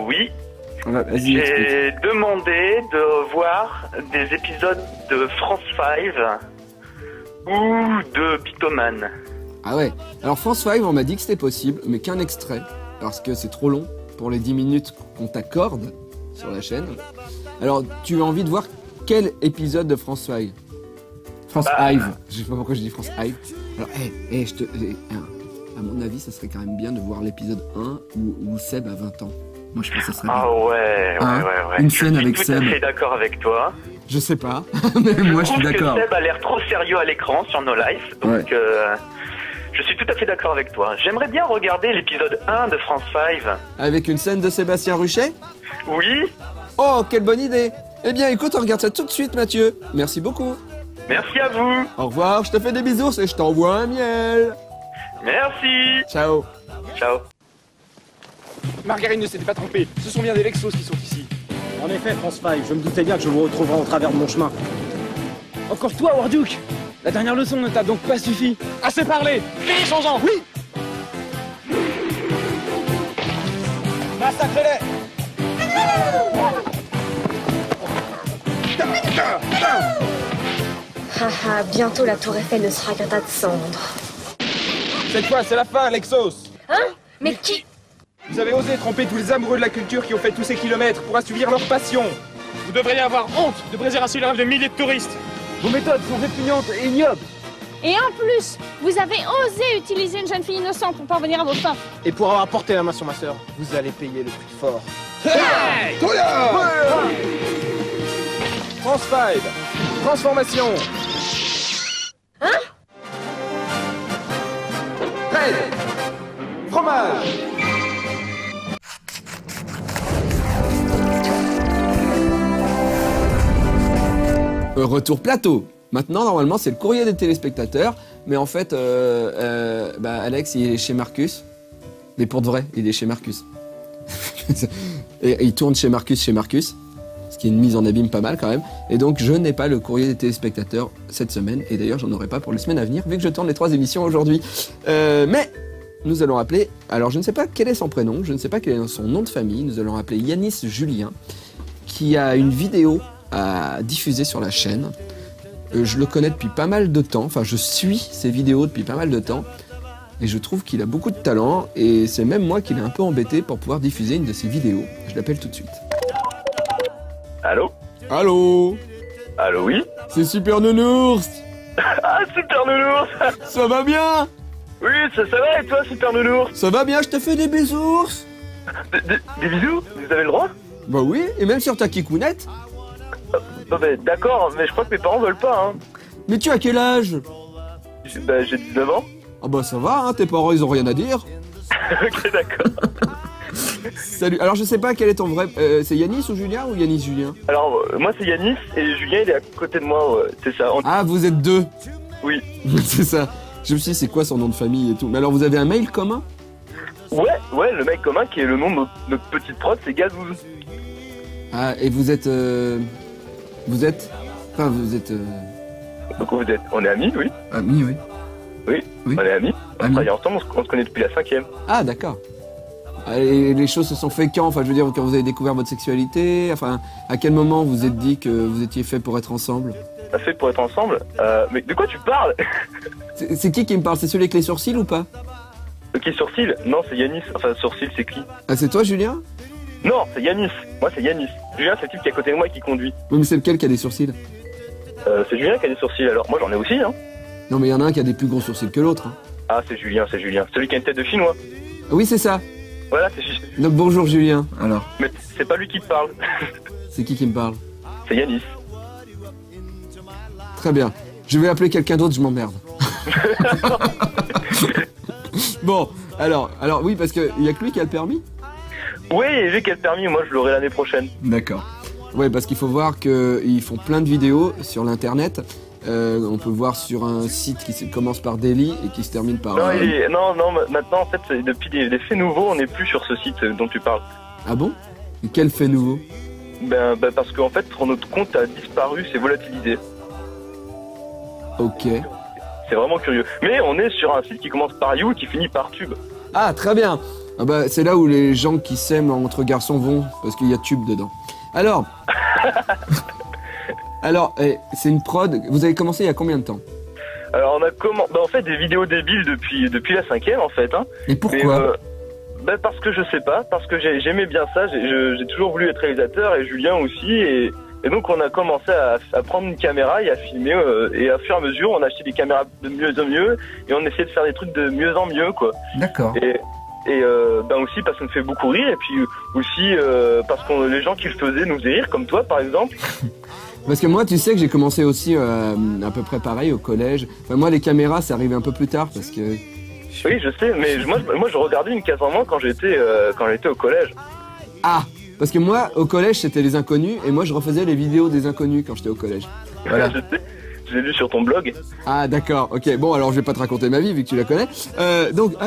Oui. Vas-y, j'ai demandé de voir des épisodes de France 5 ou de Bitoman. Ah ouais. Alors France 5, on m'a dit que c'était possible, mais qu'un extrait, parce que c'est trop long pour les 10 minutes qu'on t'accorde sur la chaîne. Alors, tu as envie de voir quel épisode de France 5? France Hive. Je sais pas pourquoi je dis France Hive. Alors, à mon avis, ça serait quand même bien de voir l'épisode 1 où Seb a 20 ans. Moi, je pense que ça serait bien. Ah ouais. Une scène avec Seb. Je suis tout à fait d'accord avec toi. Je sais pas, mais moi je suis d'accord. Seb a l'air trop sérieux à l'écran sur No Life, donc je suis tout à fait d'accord avec toi. J'aimerais bien regarder l'épisode 1 de France 5. Avec une scène de Sébastien Ruchet? Oui. Oh, quelle bonne idée. Eh bien, écoute, on regarde ça tout de suite, Mathieu. Merci beaucoup. Merci à vous. Au revoir, je te fais des bisous et je t'envoie un miel. Merci. Ciao. Ciao. Margarine ne s'était pas trompée, ce sont bien des Lexos qui sont ici. En effet, France 5, je me doutais bien que je vous retrouverai au travers de mon chemin. Encore toi, Warduke. La dernière leçon ne t'a donc pas suffi. Assez parlé. Changeant. Oui. Massacrez-les. Haha, bientôt la tour Eiffel ne sera qu'un tas de cendres. Cette fois, c'est la fin, Lexos. Hein? Mais qui? Vous avez osé tromper tous les amoureux de la culture qui ont fait tous ces kilomètres pour assouvir leur passion. Vous devriez avoir honte de briser ainsi le rêve de milliers de touristes. Vos méthodes sont répugnantes et ignobles. Et en plus, vous avez osé utiliser une jeune fille innocente pour parvenir à vos fins. Et pour avoir porté la main sur ma sœur, vous allez payer le prix fort. Hey! France 5, transformation. Hein? Red, fromage. Retour plateau. Maintenant, normalement, c'est le courrier des téléspectateurs. Mais en fait, Alex, il est chez Marcus. Mais pour de vrai, il est chez Marcus. Et il tourne chez Marcus. Ce qui est une mise en abîme pas mal quand même. Et donc, je n'ai pas le courrier des téléspectateurs cette semaine. Et d'ailleurs, j'en aurai pas pour les semaines à venir, vu que je tourne les 3 émissions aujourd'hui. Mais nous allons appeler... Alors, je ne sais pas quel est son prénom. Je ne sais pas quel est son nom de famille. Nous allons appeler Yanis Julien, qui a une vidéo à diffuser sur la chaîne. Je le connais depuis pas mal de temps, enfin je suis ses vidéos depuis pas mal de temps et je trouve qu'il a beaucoup de talent et c'est même moi qui l'ai un peu embêté pour pouvoir diffuser une de ses vidéos. Je l'appelle tout de suite. Allô? Allô? Allô, oui? C'est Super Nounours. Ah, Super Nounours. Ça va bien? Oui, ça va et toi, Super Nounours? Ça va bien, je te fais des bisous. Des bisous? Vous avez le droit? Bah oui, et même sur ta kikounette. Non, mais d'accord, mais je crois que mes parents veulent pas, hein. Mais tu as quel âge? Bah, j'ai 19 ans. Ah bah ça va, hein, tes parents ils ont rien à dire. Ok, d'accord. Salut, alors je sais pas quel est ton vrai... c'est Yanis ou Julien ou Yanis Julien? Alors, moi c'est Yanis et Julien il est à côté de moi, ouais, c'est ça. Ah, vous êtes deux? Oui. C'est ça. Je me suis dit, c'est quoi son nom de famille et tout. Mais alors, vous avez un mail commun? Ouais, le mail commun qui est le nom de notre petite prod, c'est Gazouz. Ah, et vous êtes... Enfin, vous êtes... Donc on est amis, oui. Amis, oui. Oui, on est amis. On travaille ensemble, on se connaît depuis la 5e. Ah, d'accord. Et les choses se sont fait quand? Enfin, je veux dire, quand vous avez découvert votre sexualité, enfin, à quel moment vous vous êtes dit que vous étiez fait pour être ensemble? Fait pour être ensemble? Mais de quoi tu parles? C'est qui me parle? C'est celui avec les sourcils ou pas? Qui sourcils? Non, c'est Yanis. Enfin, sourcils, c'est qui? Ah, c'est toi, Julien? Non, c'est Yanis. Moi, c'est Yanis. Julien, c'est le type qui est à côté de moi et qui conduit. Oui, mais c'est lequel qui a des sourcils? C'est Julien qui a des sourcils, alors. Moi, j'en ai aussi, hein. Non, mais il y en a un qui a des plus gros sourcils que l'autre. Hein. Ah, c'est Julien. Celui qui a une tête de chinois. Oui, c'est ça. Voilà, c'est juste. Donc, bonjour, Julien, alors. Mais c'est pas lui qui te parle. C'est qui me parle? C'est Yanis. Très bien. Je vais appeler quelqu'un d'autre, je m'emmerde. Bon, alors oui, parce qu'il y a que lui qui a le permis? Oui, lui qui a le permis, moi je l'aurai l'année prochaine. D'accord. Ouais, parce qu'il faut voir qu'ils font plein de vidéos sur l'internet. On peut le voir sur un site qui commence par Daily et qui se termine par... Non, maintenant en fait, depuis des faits nouveaux, on n'est plus sur ce site dont tu parles. Ah bon? Et quel fait nouveau? Ben parce qu'en fait, notre compte a disparu, c'est volatilisé. Ok. C'est vraiment curieux. Mais on est sur un site qui commence par You et qui finit par Tube. Ah, très bien. Ah bah, c'est là où les gens qui s'aiment entre garçons vont, parce qu'il y a Tube dedans. Alors... Alors, c'est une prod. Vous avez commencé il y a combien de temps? Alors, on a en fait des vidéos débiles depuis la 5e, en fait. Hein. Et pourquoi? Parce que je sais pas, parce que j'aimais bien ça. J'ai toujours voulu être réalisateur et Julien aussi. Et donc, on a commencé à prendre une caméra et à filmer. Et à fur et à mesure, on a acheté des caméras de mieux en mieux. Et on essayait de faire des trucs de mieux en mieux, quoi. D'accord. Et aussi parce qu'on me fait beaucoup rire. Et puis aussi parce que les gens qui le faisaient nous faisaient rire, comme toi, par exemple. Parce que moi, tu sais que j'ai commencé aussi à peu près pareil au collège. Enfin, moi, les caméras, c'est arrivé un peu plus tard parce que... Oui, je sais, mais moi je regardais une case en moins quand j'étais au collège. Ah, parce que moi, au collège, c'était les inconnus, et moi, je refaisais les vidéos des inconnus quand j'étais au collège. Voilà. Je l'ai lu sur ton blog. Ah, d'accord, ok. Bon, alors je vais pas te raconter ma vie, vu que tu la connais.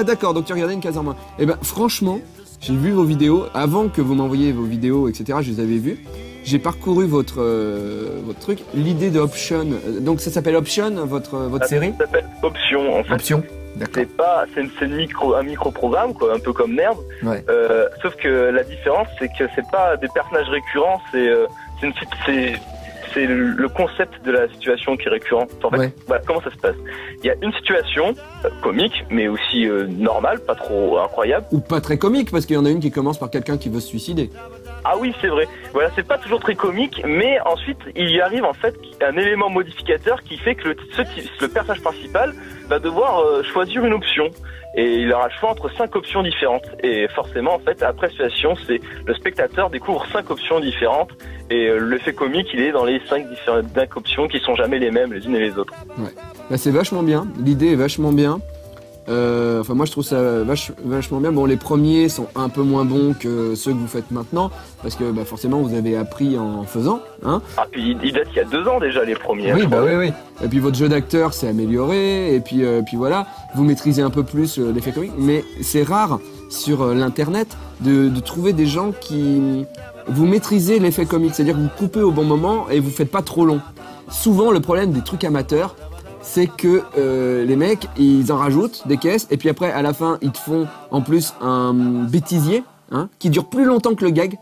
D'accord, donc tu regardais une case en moins. Eh ben, franchement, j'ai vu vos vidéos, avant que vous m'envoyiez vos vidéos, etc., je les avais vues. J'ai parcouru votre truc, l'idée de Option. Donc ça s'appelle Option, votre série? Ça s'appelle Option, en fait. Option, d'accord. C'est un micro-programme, quoi, un peu comme Nerd. Ouais. Sauf que la différence, c'est que c'est pas des personnages récurrents, c'est le concept de la situation qui est récurrent. En fait, voilà, comment ça se passe? Il y a une situation comique, mais aussi normale, pas trop incroyable. Ou pas très comique, parce qu'il y en a une qui commence par quelqu'un qui veut se suicider. Ah oui, c'est vrai. Voilà, c'est pas toujours très comique, mais ensuite, il y arrive en fait un élément modificateur qui fait que le personnage principal va devoir choisir une option. Et il aura le choix entre 5 options différentes. Et forcément, en fait, après cette situation, le spectateur découvre 5 options différentes. Et l'effet comique, il est dans les 5 différentes options qui sont jamais les mêmes les unes et les autres. Ouais. Bah, c'est vachement bien. L'idée est vachement bien. Enfin, moi, je trouve ça vachement bien. Bon, les premiers sont un peu moins bons que ceux que vous faites maintenant, parce que bah, forcément, vous avez appris en faisant. Hein. Ah, puis il date il y a 2 ans déjà, les premiers. Oui, bah oui. Et puis votre jeu d'acteur s'est amélioré, et puis voilà, vous maîtrisez un peu plus l'effet comique. Mais c'est rare sur l'internet de trouver des gens qui... Vous maîtrisez l'effet comique, c'est-à-dire que vous coupez au bon moment et vous faites pas trop long. Souvent, le problème des trucs amateurs, c'est que les mecs, ils en rajoutent des caisses, et puis après, à la fin, ils te font en plus un bêtisier, hein, qui dure plus longtemps que le gag.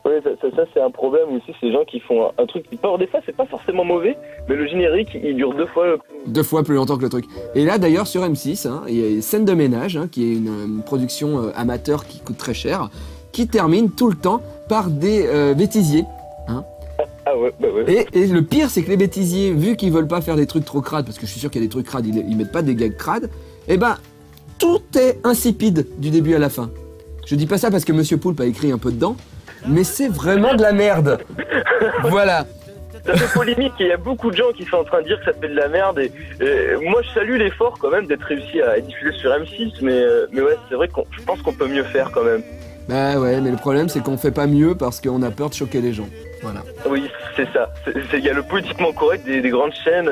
Oui, ça c'est un problème aussi, ces gens qui font un truc qui, des fois, c'est pas forcément mauvais, mais le générique, il dure 2 fois... 2 fois plus longtemps que le truc. Et là, d'ailleurs, sur M6, hein, il y a Scène de ménage, hein, qui est une production amateur qui coûte très cher, qui termine tout le temps par des bêtisiers. Hein. Ah ouais, bah ouais. Et le pire, c'est que les bêtisiers, vu qu'ils veulent pas faire des trucs trop crades, parce que je suis sûr qu'il y a des trucs crades, ils mettent pas des gags crades, et ben, tout est insipide du début à la fin. Je dis pas ça parce que Monsieur Poulpe a écrit un peu dedans, mais c'est vraiment de la merde. Voilà. ça fait polémique et il y a beaucoup de gens qui sont en train de dire que ça fait de la merde et moi je salue l'effort quand même d'être réussi à diffuser sur M6 mais ouais c'est vrai que je pense qu'on peut mieux faire quand même. Bah ouais, mais le problème c'est qu'on fait pas mieux parce qu'on a peur de choquer les gens. Voilà. Oui, c'est ça. Il y a le politiquement correct des grandes chaînes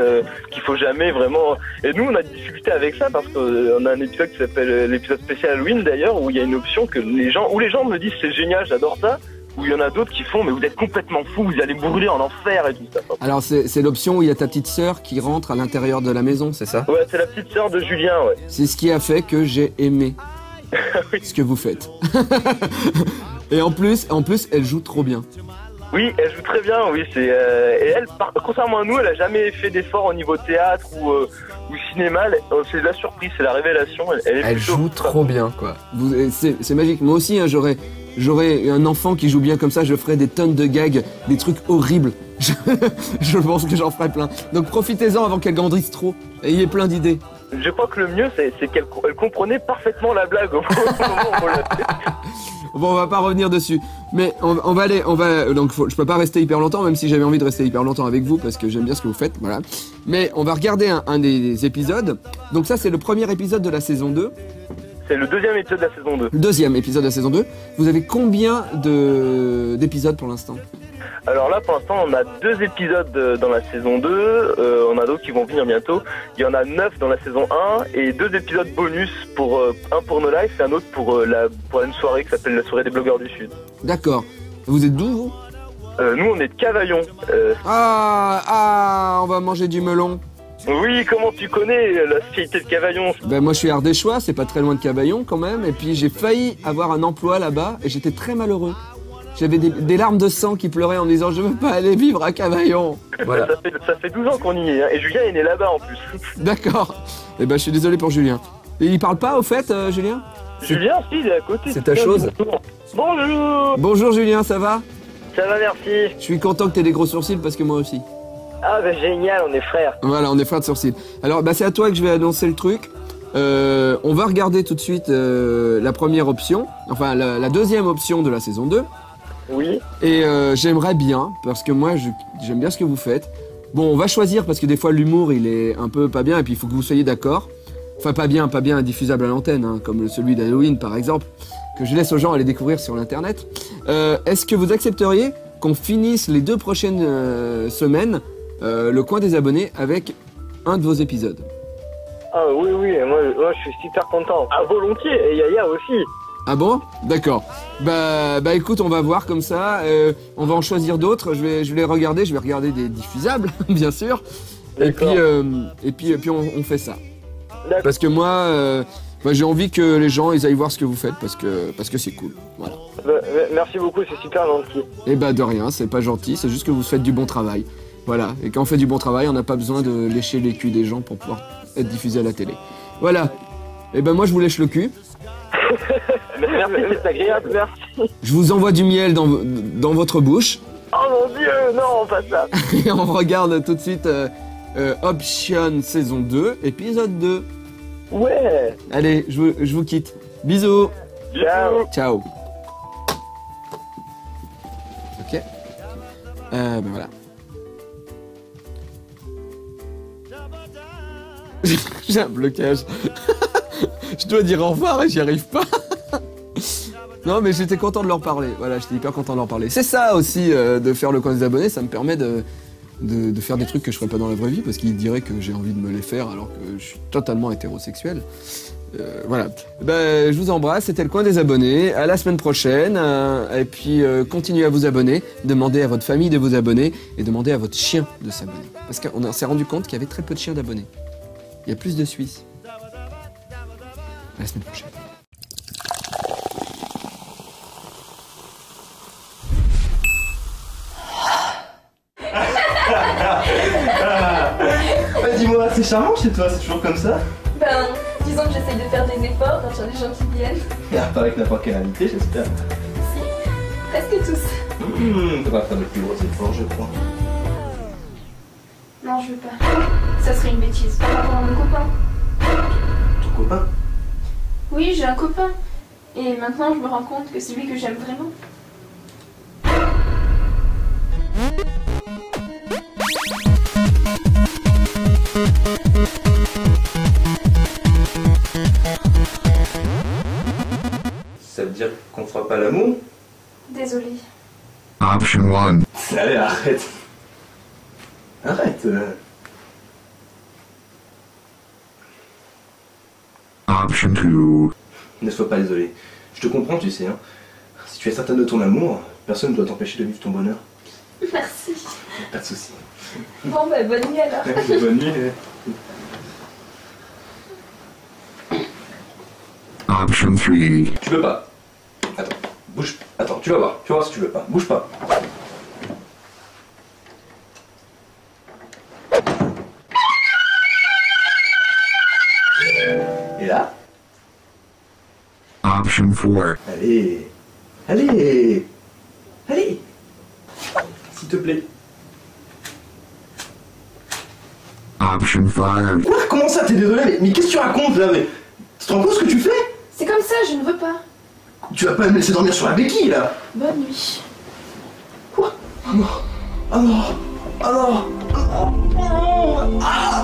qu'il faut jamais vraiment... Et nous, on a des difficultés avec ça parce qu'on a un épisode qui s'appelle l'épisode spécial Halloween d'ailleurs, où il y a une option que les gens me disent c'est génial, j'adore ça, où il y en a d'autres qui font mais vous êtes complètement fous, vous allez brûler en enfer et tout ça. Alors c'est l'option où il y a ta petite sœur qui rentre à l'intérieur de la maison, c'est ça? Ouais, c'est la petite sœur de Julien, ouais. C'est ce qui a fait que j'ai aimé ce que vous faites. Et en plus, elle joue trop bien. Oui, elle joue très bien, oui. Et elle, contrairement à nous, elle a jamais fait d'effort au niveau théâtre ou cinéma. C'est la surprise, c'est la révélation. Elle joue trop bien, quoi. C'est magique. Moi aussi, hein, j'aurais un enfant qui joue bien comme ça, je ferais des tonnes de gags, des trucs horribles. Je pense que j'en ferai plein. Donc profitez-en avant qu'elle grandisse trop. Ayez plein d'idées. Je crois que le mieux, c'est qu'elle comprenait parfaitement la blague au moment où on l'a fait. Bon, on va pas revenir dessus. Mais on va aller, donc je peux pas rester hyper longtemps, même si j'avais envie de rester hyper longtemps avec vous, parce que j'aime bien ce que vous faites, voilà. Mais on va regarder un des épisodes. Donc ça, c'est le premier épisode de la saison 2. C'est le deuxième épisode de la saison 2. Le deuxième épisode de la saison 2. Vous avez combien d'épisodes pour l'instant? Alors là, pour l'instant, on a 2 épisodes dans la saison 2. On a d'autres qui vont venir bientôt. Il y en a 9 dans la saison 1 et 2 épisodes bonus un pour No Life et un autre pour une soirée qui s'appelle la soirée des blogueurs du Sud. D'accord. Vous êtes d'où, vous? Nous, on est de Cavaillon. On va manger du melon. Oui, comment tu connais la spécialité de Cavaillon? Ben moi je suis ardéchois, c'est pas très loin de Cavaillon quand même. Et puis j'ai failli avoir un emploi là-bas et j'étais très malheureux. J'avais des larmes de sang qui pleuraient en me disant je veux pas aller vivre à Cavaillon. Voilà. Ça fait 12 ans qu'on y est, hein, et Julien est né là-bas en plus. D'accord. Eh ben je suis désolé pour Julien. Et il parle pas au fait, Julien? Julien, si, il est à côté. C'est ta chose. Bonjour. Bonjour Julien, ça va? Ça va, merci. Je suis content que t'aies des gros sourcils parce que moi aussi. Ah bah génial, on est frères. Voilà, on est frères de sourcils. Alors bah c'est à toi que je vais annoncer le truc. On va regarder tout de suite la première option, enfin la deuxième option de la saison 2. Oui. Et j'aimerais bien, parce que moi j'aime bien ce que vous faites. Bon, on va choisir parce que des fois l'humour il est un peu pas bien et puis il faut que vous soyez d'accord. Enfin pas bien diffusable à l'antenne, hein, comme celui d'Halloween par exemple, que je laisse aux gens aller découvrir sur l'internet. Est-ce que vous accepteriez qu'on finisse les 2 prochaines semaines le coin des abonnés avec un de vos épisodes? Ah oui, moi je suis super content. Ah volontiers, et Yaya aussi. Ah bon? D'accord. Bah écoute, on va voir comme ça. On va en choisir d'autres. Je vais les regarder. Je vais regarder des diffusables, bien sûr. Et puis on fait ça. Parce que moi, j'ai envie que les gens ils aillent voir ce que vous faites parce que c'est cool. Voilà. Merci beaucoup, c'est super gentil. Et de rien, c'est pas gentil. C'est juste que vous faites du bon travail. Voilà. Et quand on fait du bon travail, on n'a pas besoin de lécher les culs des gens pour pouvoir être diffusé à la télé. Voilà. Et moi je vous lèche le cul. Merci, c'est agréable, merci. Je vous envoie du miel dans votre bouche. Oh mon Dieu, non, pas ça. Et on regarde tout de suite Option saison 2, épisode 2. Ouais. Allez, je vous quitte. Bisous. Ciao. Ciao. Ok. Voilà. J'ai un blocage. Je dois dire au revoir et j'y arrive pas. Non mais j'étais content de leur parler. Voilà, j'étais hyper content de leur parler. C'est ça aussi de faire le coin des abonnés, ça me permet de faire des trucs que je ferais pas dans la vraie vie parce qu'ils diraient que j'ai envie de me les faire alors que je suis totalement hétérosexuel. Voilà. Je vous embrasse, c'était le coin des abonnés. À la semaine prochaine. Et puis continuez à vous abonner, demandez à votre famille de vous abonner et demandez à votre chien de s'abonner. Parce qu'on s'est rendu compte qu'il y avait très peu de chiens d'abonnés. Il y a plus de Suisses. À la semaine prochaine. Dis-moi, c'est charmant chez toi, c'est toujours comme ça? Ben, disons que j'essaye de faire des efforts quand il y a des gens qui viennent. Et à part avec n'importe quelle invité, j'espère. Si, presque tous. Ça va faire de plus gros efforts, je crois. Non, je veux pas. Ça serait une bêtise par rapport à mon copain. Ton copain? Oui, j'ai un copain. Et maintenant, je me rends compte que c'est lui que j'aime vraiment. fera pas l'amour? Désolée. Option 1. Allez, arrête. Arrête. Option 2. Ne sois pas désolé. Je te comprends, tu sais. Hein. Si tu es certaine de ton amour, personne ne doit t'empêcher de vivre ton bonheur. Merci. Pas de soucis. Bon, bah, bonne nuit alors. Bonne nuit. Option 3. Tu veux pas. Attends, bouge. Attends, tu vas voir. Tu vas voir si tu veux pas. Bouge pas. Et là? Option 4. Allez. Allez. Allez. S'il te plaît. Option 5. Quoi? Comment ça? T'es désolé? Mais qu'est-ce que tu racontes là? Mais tu te rends compte ce que tu fais? C'est comme ça, je ne veux pas. Tu vas pas me laisser dormir sur la béquille là? Bonne nuit. Quoi? Oh non. Oh non. Oh non. Oh non. Ah.